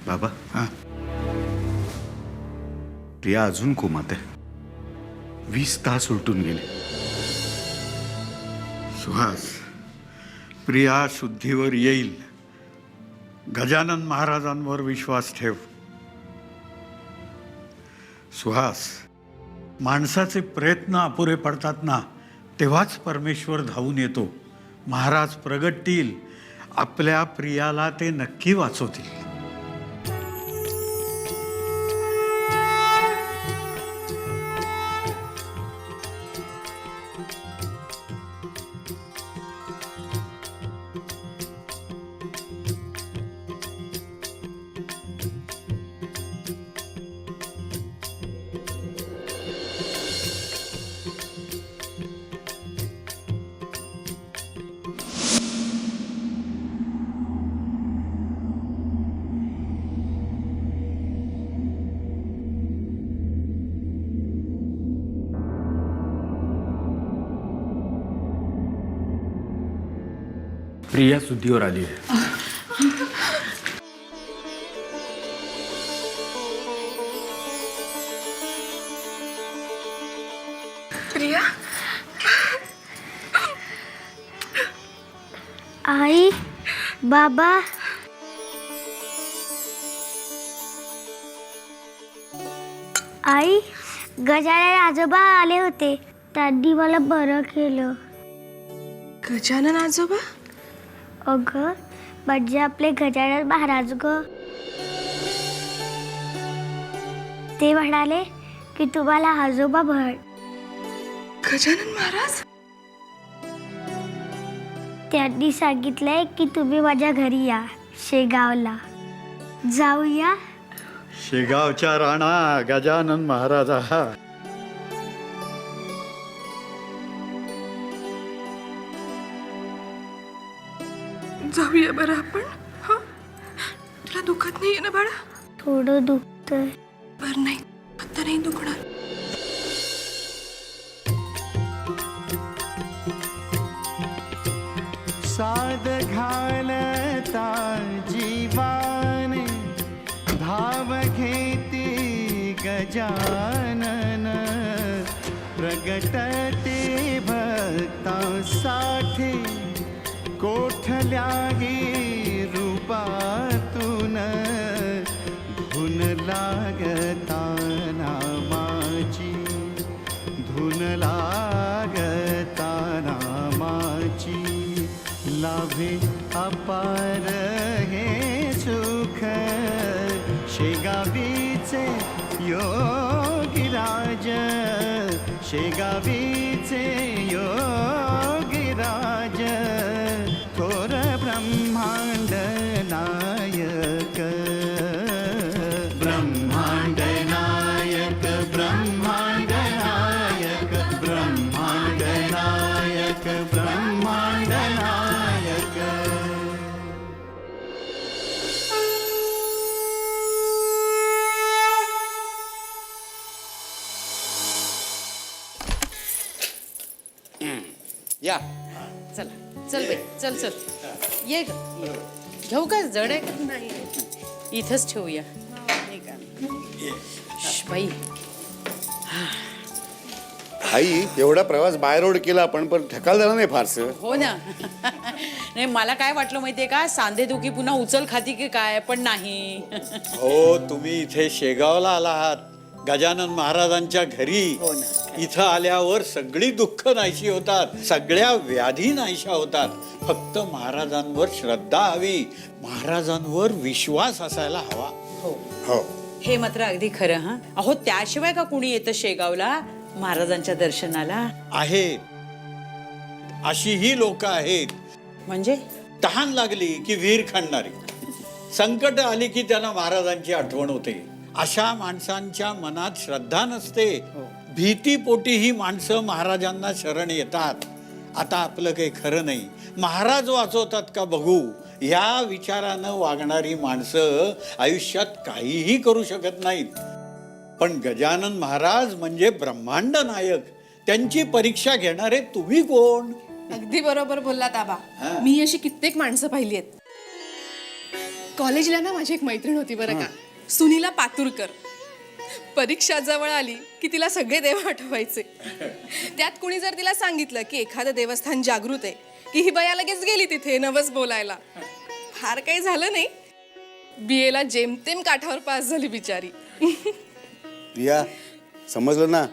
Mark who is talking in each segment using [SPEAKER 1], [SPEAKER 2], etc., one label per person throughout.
[SPEAKER 1] बाबा,
[SPEAKER 2] हां,
[SPEAKER 1] प्रिया अजून कोमात आहे. 20 तास उलटून गेले.
[SPEAKER 2] सुहास, प्रिया शुद्धीवर येईल. गजानन महाराजांवर विश्वास ठेव. सुहास, माणसाचे प्रयत्न अपुरे पडतात ना, तेव्हाच परमेश्वर धावून येतो. महाराज प्रगटतील, आपल्या प्रियाला ते नक्की वाचवतील.
[SPEAKER 3] प्रिया शुद्धीवर आली आहे.
[SPEAKER 4] प्रिया,
[SPEAKER 5] आई, बाबा, आई, गजानन आजोबा आले होते. त्यांनी मला बरं केलं.
[SPEAKER 4] गजानन आजोबा?
[SPEAKER 5] अगं, म्हणजे आपले गजानन महाराज ग. ते म्हणाले की तुम्हाला आजोबा म्हण.
[SPEAKER 4] गजानन महाराज?
[SPEAKER 5] त्यांनी सांगितलंय की तुम्ही माझ्या घरी या, शेगावला. जाऊया?
[SPEAKER 2] शेगावच्या राणा गजानन महाराजा.
[SPEAKER 4] जाऊया बरं आपण. हा, तुला दुखत नाहीये ना बाळा?
[SPEAKER 5] थोडं दुखतंय.
[SPEAKER 4] बरं, नाही आता नाही दुखणार.
[SPEAKER 6] साद घालता जीवाने धाव घेती गजानन. प्रगटते भक्तांसाठी कोठल्याही रूपातून. धुन लागता नामाची, धुन लागता नामाची. लाभे अपार हे सुख शेगावीचे योगीराज. शेगावीचे योगीराज. थोर ब्रह्मांड नायक. ब्रह्मांड नायक, ब्रह्मांड नायक, ब्रह्मांड नायक, ब्रह्मांड नायक.
[SPEAKER 7] या चला, चल बाई, चल चल, ये ग. घेऊ का? जड आहे का? नाही, इथंच ठेवूया. बाई,
[SPEAKER 8] आई, एवढा प्रवास बाय रोड केला आपण, पण थकाल झाला नाही फारसं.
[SPEAKER 7] हो ना. नाही, मला काय वाटलं माहितीये का, सांधेदुखी पुन्हा उचल खाती की काय, पण नाही.
[SPEAKER 2] हो, तुम्ही इथे शेगावला आला आहात, गजानन महाराजांच्या घरी.
[SPEAKER 7] हो ना.
[SPEAKER 2] इथं आल्यावर सगळी दुःख नाहीशी होतात, सगळ्या व्याधी नाहीशा होतात. फक्त महाराजांवर श्रद्धा हवी, महाराजांवर विश्वास असायला हवा.
[SPEAKER 7] हो,
[SPEAKER 8] हो,
[SPEAKER 7] हे मात्र अगदी खरं. हा, अहो, त्याशिवाय का कुणी येतं शेगावला महाराजांच्या दर्शनाला?
[SPEAKER 2] आहेत, अशीही लोक आहेत.
[SPEAKER 7] म्हणजे
[SPEAKER 2] तहान लागली की विहीर खणणारी, संकट आली की त्यांना महाराजांची आठवण होते. अशा माणसांच्या मनात श्रद्धा नसते. भीतीपोटी ही माणसं महाराजांना शरण येतात. आता आपलं काही खरं नाही, महाराज वाचवतात का बघू, या विचारानं वागणारी माणसं आयुष्यात काहीही करू शकत नाहीत. पण गजानन महाराज म्हणजे ब्रह्मांड नायक, त्यांची परीक्षा घेणारे तुम्ही कोण?
[SPEAKER 4] अगदी बरोबर बोललात आबा. मी अशी कित्येक माणसं पाहिली आहेत. कॉलेजला ना माझी एक मैत्रीण होती बरं का, सुनीला पातुरकर. परीक्षा जवळ आली की तिला सगळे देव आठवायचे. त्यात कोणी जर तिला सांगितलं की एखादं देवस्थान जागृत आहे की ही बया लगेच गेली तिथे नवस बोलायला. फार काही झालं नाही, BA ला जेमतेम काठावर पास झाली बिचारी.
[SPEAKER 8] प्रिया, समजलं ना?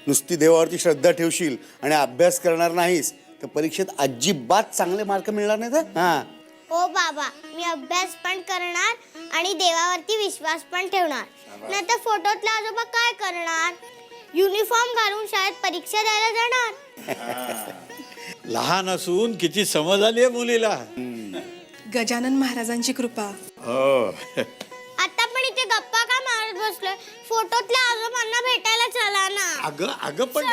[SPEAKER 8] नुसती देवावरती श्रद्धा ठेवशील आणि अभ्यास करणार नाहीस तर परीक्षेत अजिबात चांगले मार्क मिळणार नाही तर. हा,
[SPEAKER 5] हो बाबा, मी अभ्यास पण करणार आणि देवावरती विश्वास पण ठेवणार. नाहीतर फोटोतला आजोबा काय करणार? युनिफॉर्म घालून शाळेत परीक्षा द्यायला जाणार.
[SPEAKER 2] लहान असून किती समज आली आहे मुलीला.
[SPEAKER 4] गजानन महाराजांची कृपा.
[SPEAKER 2] हो.
[SPEAKER 5] आता पण इथे गप्पा का मारत बसलोय? फोटोतल्या आजोबांना भेटायला चला ना.
[SPEAKER 2] अगं पण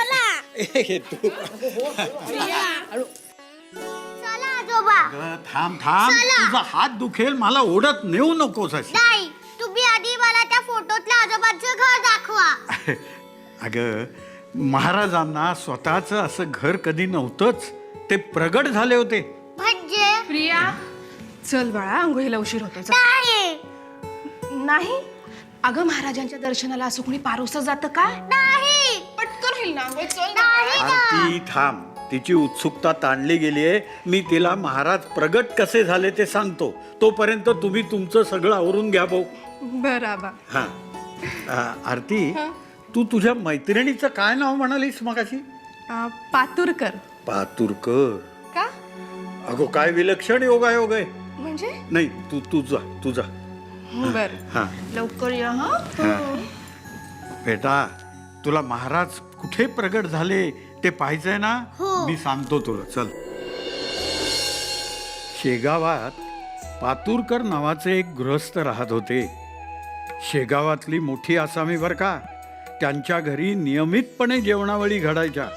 [SPEAKER 2] हे तू
[SPEAKER 5] चला आजोबा.
[SPEAKER 2] थांब तुझा हात दुखेल, मला ओढत नेऊ नकोस अशी.
[SPEAKER 5] नाही, तुम्ही आधी मला त्या फोटोतल्या आजोबांचं घर दाखवा.
[SPEAKER 2] अगं, महाराजांना स्वतःच असं घर कधी नव्हतंच, ते प्रगट झाले होते.
[SPEAKER 5] म्हणजे
[SPEAKER 4] प्रिया, चल बाळा, आंघोळीला उशीर होतो. चल. नाही, अगं महाराजांच्या दर्शनाला असं कोणी पारोसं जातं का?
[SPEAKER 5] नाही.
[SPEAKER 4] पटकन होईल ना आंघोळ. चल ना.
[SPEAKER 2] आरती थांब, तिची उत्सुकता ताणली गेली आहे. मी तिला महाराज प्रगट कसे झाले ते सांगतो, तोपर्यंत तुम्ही तुमचं सगळं आवरून घ्या भाऊ.
[SPEAKER 4] बराबर.
[SPEAKER 2] हा, आरती, तू तुझ्या मैत्रिणीचं काय नाव म्हणालीस मगाशी?
[SPEAKER 4] पातुरकर.
[SPEAKER 2] पातुरकर?
[SPEAKER 4] का?
[SPEAKER 2] अगो, काय विलक्षण योगायोग आहे.
[SPEAKER 4] म्हणजे?
[SPEAKER 2] नाही, तू जा.
[SPEAKER 4] बर,
[SPEAKER 2] हा
[SPEAKER 4] लवकर या.
[SPEAKER 2] बेटा, तुला महाराज कुठे प्रगट झाले ते पाहायचंय ना? मी सांगतो तुला, चल. शेगावात पातुरकर नावाचे एक गृहस्थ राहत होते. शेगावातली मोठी आसामी बर का. त्यांच्या घरी नियमितपणे जेवणावळी घडायच्या.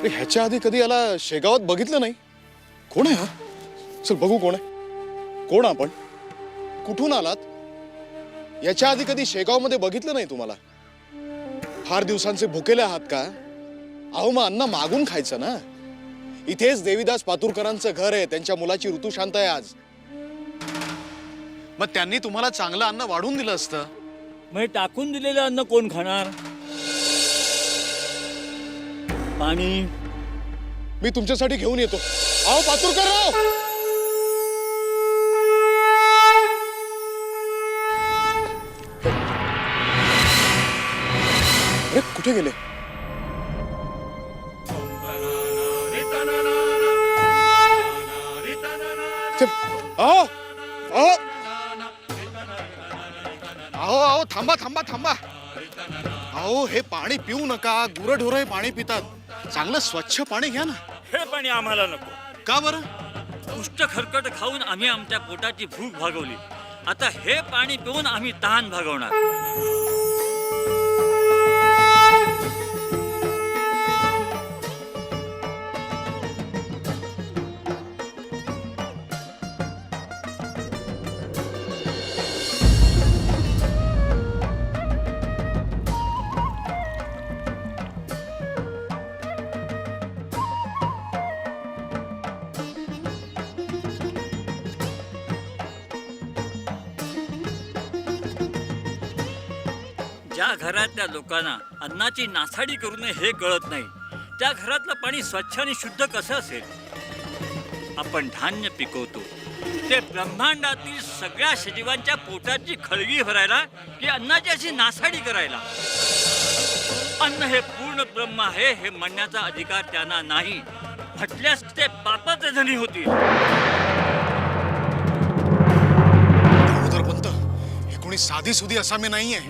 [SPEAKER 3] ह्याच्या आधी कधी याला शेगावात बघितलं नाही. कोण आहे हा? चल बघू कोण आहे. कोण आपण? कुठून आलात? याच्या आधी कधी शेगावमध्ये बघितलं नाही तुम्हाला. फार दिवसांचे भुकेले आहात का? अहो, मग अन्न मागून खायचं ना. इथेच देवीदास पातुरकरांचं घर आहे. त्यांच्या मुलाची ऋतुशांत आहे आज. मग त्यांनी तुम्हाला चांगलं अन्न वाढून दिलं असतं.
[SPEAKER 9] मग टाकून दिलेलं अन्न कोण खाणार? पाणी
[SPEAKER 3] मी तुमच्यासाठी घेऊन येतो. अहो पातुरकर राव, अरे कुठे गेले? अहो अहो अहो, थांबा थांबा थांबा. अहो, हे पाणी पिऊ नका. गुरंढोरं पाणी पितात. चांगलं स्वच्छ पाणी घ्या ना.
[SPEAKER 9] हे पाणी आम्हाला नको.
[SPEAKER 3] का बरं?
[SPEAKER 9] उष्ट खरकट खाऊन आम्ही आमच्या पोटाची भूक भागवली. आता हे पाणी पिऊन आम्ही तहान भागवणार. ज्या घरातल्या लोकांना अन्नाची नासाडी करू नये हे कळत नाही, त्या घरातलं पाणी स्वच्छ आणि शुद्ध कसं असेल? आपण धान्य पिकवतो ते ब्रह्मांडातील सगळ्या सजीवांच्या पोटाची खळगी भरायला की अन्नाची अशी नासाडी करायला? अन्न हे पूर्ण पूर्ण ब्रह्म आहे हे म्हणण्याचा अधिकार त्यांना नाही. म्हटल्यास ते पापाचे धनी होतील.
[SPEAKER 3] दामोदर पंत हे कोणी साधी सुधी असामी नाहीये.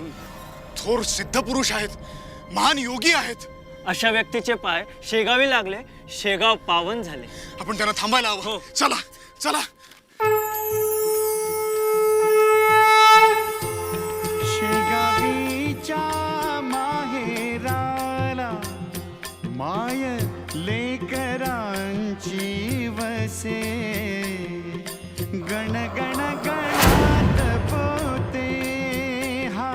[SPEAKER 3] थोर सिद्ध पुरुष आहेत, महान योगी आहेत.
[SPEAKER 10] अशा व्यक्तीचे पाय शेगावी लागले, शेगाव पावन झाले.
[SPEAKER 3] आपण त्यांना थांबायला हवं.
[SPEAKER 9] हो.
[SPEAKER 3] चला चला.
[SPEAKER 6] शेगावीच्या माहेराला माय लेकरांची वसे. गण गण गणात पोते हा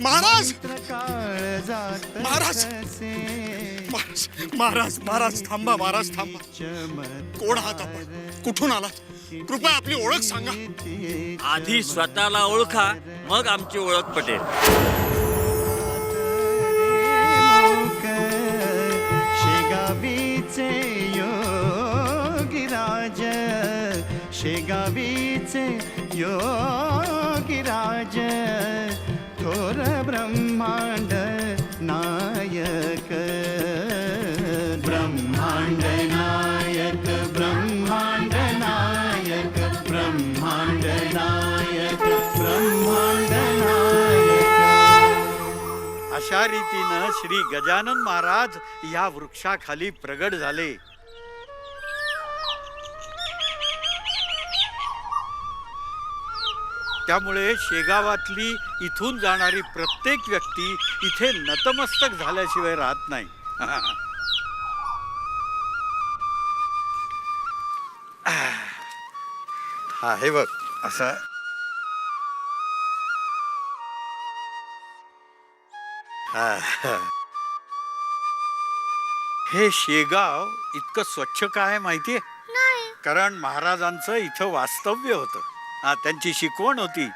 [SPEAKER 3] महाराज
[SPEAKER 6] काळ जात
[SPEAKER 3] महाराज!
[SPEAKER 6] कसे.
[SPEAKER 3] महाराज महाराज महाराज थांबा. महाराज थांबा. कोण आहात आपण? कुठून आलात? कृपया आपली ओळख सांगा.
[SPEAKER 9] आधी स्वतःला ओळखा, मग आमची ओळख पटेल.
[SPEAKER 6] मुक शेगावीचे योगीराज. शेगावीचे योगीराज. थोर ब्रह्मांड नायक. ब्रह्मांड नायक. ब्रह्मांड नायक. ब्रह्मांड नायक. ब्रह्मांड नायक.
[SPEAKER 2] अशा रीतीनं श्री गजानन महाराज या वृक्षाखाली प्रगट झाले. त्यामुळे शेगावातली इथून जाणारी प्रत्येक व्यक्ती इथे नतमस्तक झाल्याशिवाय राहत नाही. हा हे बघ असं हे शेगाव इतकं स्वच्छ काय माहितीये? कारण महाराजांचं इथं वास्तव्य होतं. त्यांची शिकवण होती.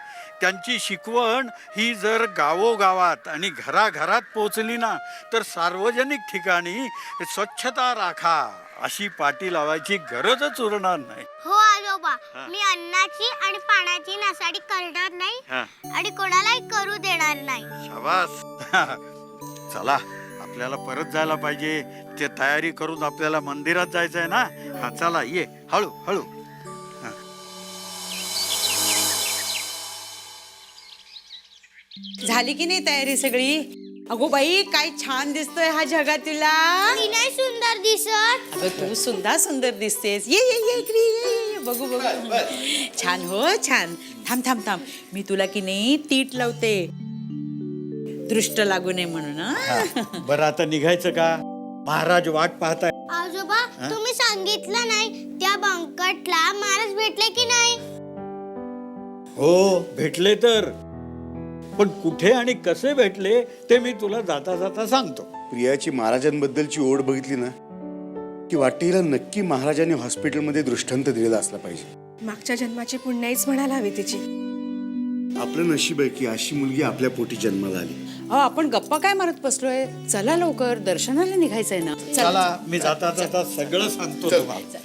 [SPEAKER 2] त्यांची शिकवण ही जर गावोगावात आणि घराघरात पोचली ना तर सार्वजनिक ठिकाणी स्वच्छता राखा अशी पाटी लावायची गरजच उरणार नाही.
[SPEAKER 5] हो आजोबा, मी अन्नाची आणि पाण्याची नासाडी करणार नाही आणि कोणालाही करू देणार नाही.
[SPEAKER 2] शाबास. चला आपल्याला परत जायला पाहिजे. ते तयारी करून आपल्याला मंदिरात जायचंय ना. हा चला ये हळू हळू.
[SPEAKER 7] झाली की नाही तयारी सगळी? अगो बाई, काय छान दिसतोय हा जगा तुला.
[SPEAKER 5] मी नाही सुंदर दिसत.
[SPEAKER 7] अगं तू सुद्धा सुंदर दिसतेस. ये ये ये इकडे ये. बघू बघू. छान हो छान. थांब थांब थांब, मी तुला की नाही तीट लावते, दृष्ट लागू नये म्हणून.
[SPEAKER 2] बरं आता निघायचं का? महाराज वाट पाहताय.
[SPEAKER 5] आजोबा, तुम्ही सांगितलं नाही त्या बंकटला महाराज भेटले की नाही?
[SPEAKER 2] हो भेटले तर, पण कुठे आणि कसे भेटले ते मी तुला जाता जाता सांगतो.
[SPEAKER 8] प्रियाची महाराजांबद्दलची ओढ बघितली ना की वाटते हिला नक्की महाराजांनी हॉस्पिटलमध्ये दृष्टांत दिलेला असला पाहिजे.
[SPEAKER 4] मागच्या जन्माची पुण्याईच म्हणायला हवी तिची.
[SPEAKER 8] आपलं नशीब आहे की अशी मुलगी आपल्या पोटी जन्माला आली.
[SPEAKER 7] आपण गप्पा काय मारत बसलोय? चला लवकर, दर्शनाला निघायचंय ना.
[SPEAKER 2] चला मी जाता जाता सगळं सांगतो तुम्हाला.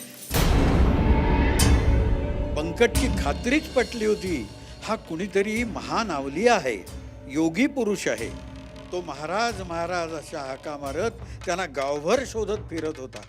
[SPEAKER 2] बंकटची खात्रीच पटली होती. हा कुणीतरी महान अवली आहे, योगी पुरुष आहे. तो महाराज महाराज अशा हाका मारत त्यांना गावभर शोधत फिरत होता.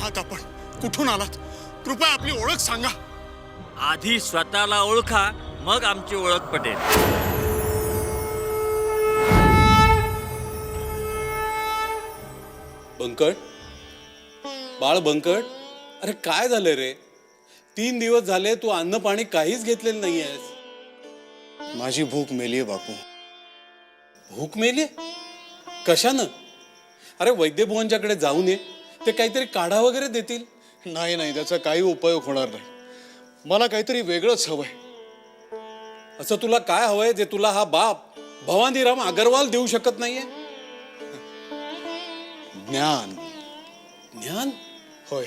[SPEAKER 3] आहात आपण? कुठून आलात? कृपया आपली ओळख सांगा.
[SPEAKER 9] आधी स्वतःला ओळखा, मग आमची ओळख पटेल.
[SPEAKER 11] बंकट, बाळ बंकट, अरे काय झालं रे? 3 दिवस झाले तू अन्न पाणी काहीच घेतलेलं नाहीयेस.
[SPEAKER 3] माझी भूक मेलीये बापू.
[SPEAKER 11] भूक मेली? कशानं? अरे वैद्यभुवनच्याकडे जाऊन ये, ते काहीतरी काढा वगैरे देतील.
[SPEAKER 3] नाही नाही, त्याचा काही उपयोग होणार नाही. मला काहीतरी वेगळंच हवंय.
[SPEAKER 11] असं तुला काय हवंय जे तुला हा बाप भवानीराम अगरवाल देऊ शकत नाहीये?
[SPEAKER 3] ज्ञान.
[SPEAKER 11] ज्ञान?
[SPEAKER 3] होय,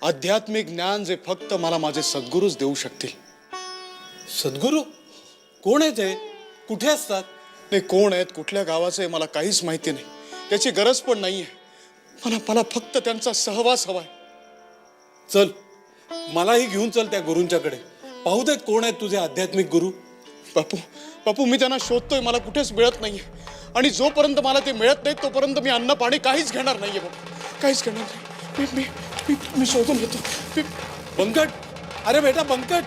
[SPEAKER 3] आध्यात्मिक ज्ञान जे फक्त मला माझे सद्गुरूच देऊ शकतील.
[SPEAKER 11] सद्गुरू? कोण आहे ते? कुठे असतात?
[SPEAKER 3] नाही, कोण आहेत, कुठल्या गावाचे मला काहीच माहिती नाही. त्याची गरज पण नाहीये. मला फक्त त्यांचा सहवास हवाय.
[SPEAKER 11] चल, मलाही घेऊन चल त्या गुरूंच्याकडे. पाहू देत कोण आहेत तुझे आध्यात्मिक गुरु.
[SPEAKER 3] बापू, मी त्यांना शोधतोय, मला कुठेच मिळत नाहीये. आणि जोपर्यंत मला ते मिळत नाही तोपर्यंत मी अन्न पाणी काहीच घेणार नाहीये बापू. काहीच घेणार नाही. मी शोधून येतो.
[SPEAKER 11] बंकट, अरे बेटा बंकट.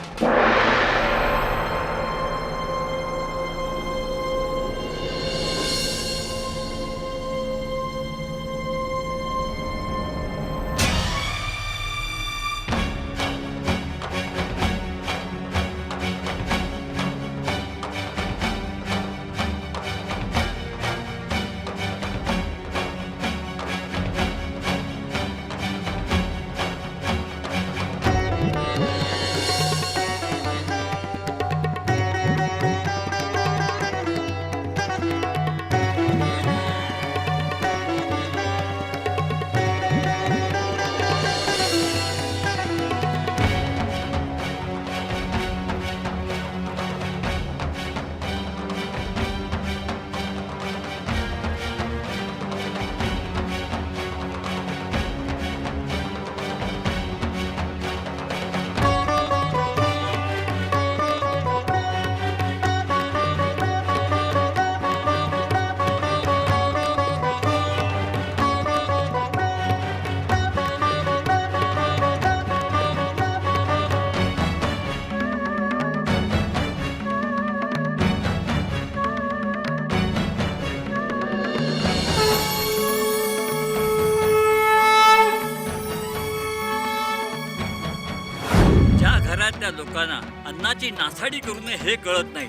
[SPEAKER 9] घरातल्या लोकांना अन्नाची नासाडी करू नये हे कळत नाही.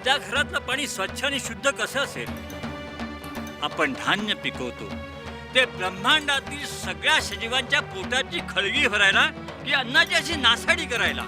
[SPEAKER 9] त्या घरातलं पाणी स्वच्छ आणि शुद्ध कसं असेल? आपण धान्य पिकवतो ते ब्रह्मांडातील सगळ्या सजीवांच्या पोटाची खळगी भरायला की अन्नाची अशी नासाडी करायला?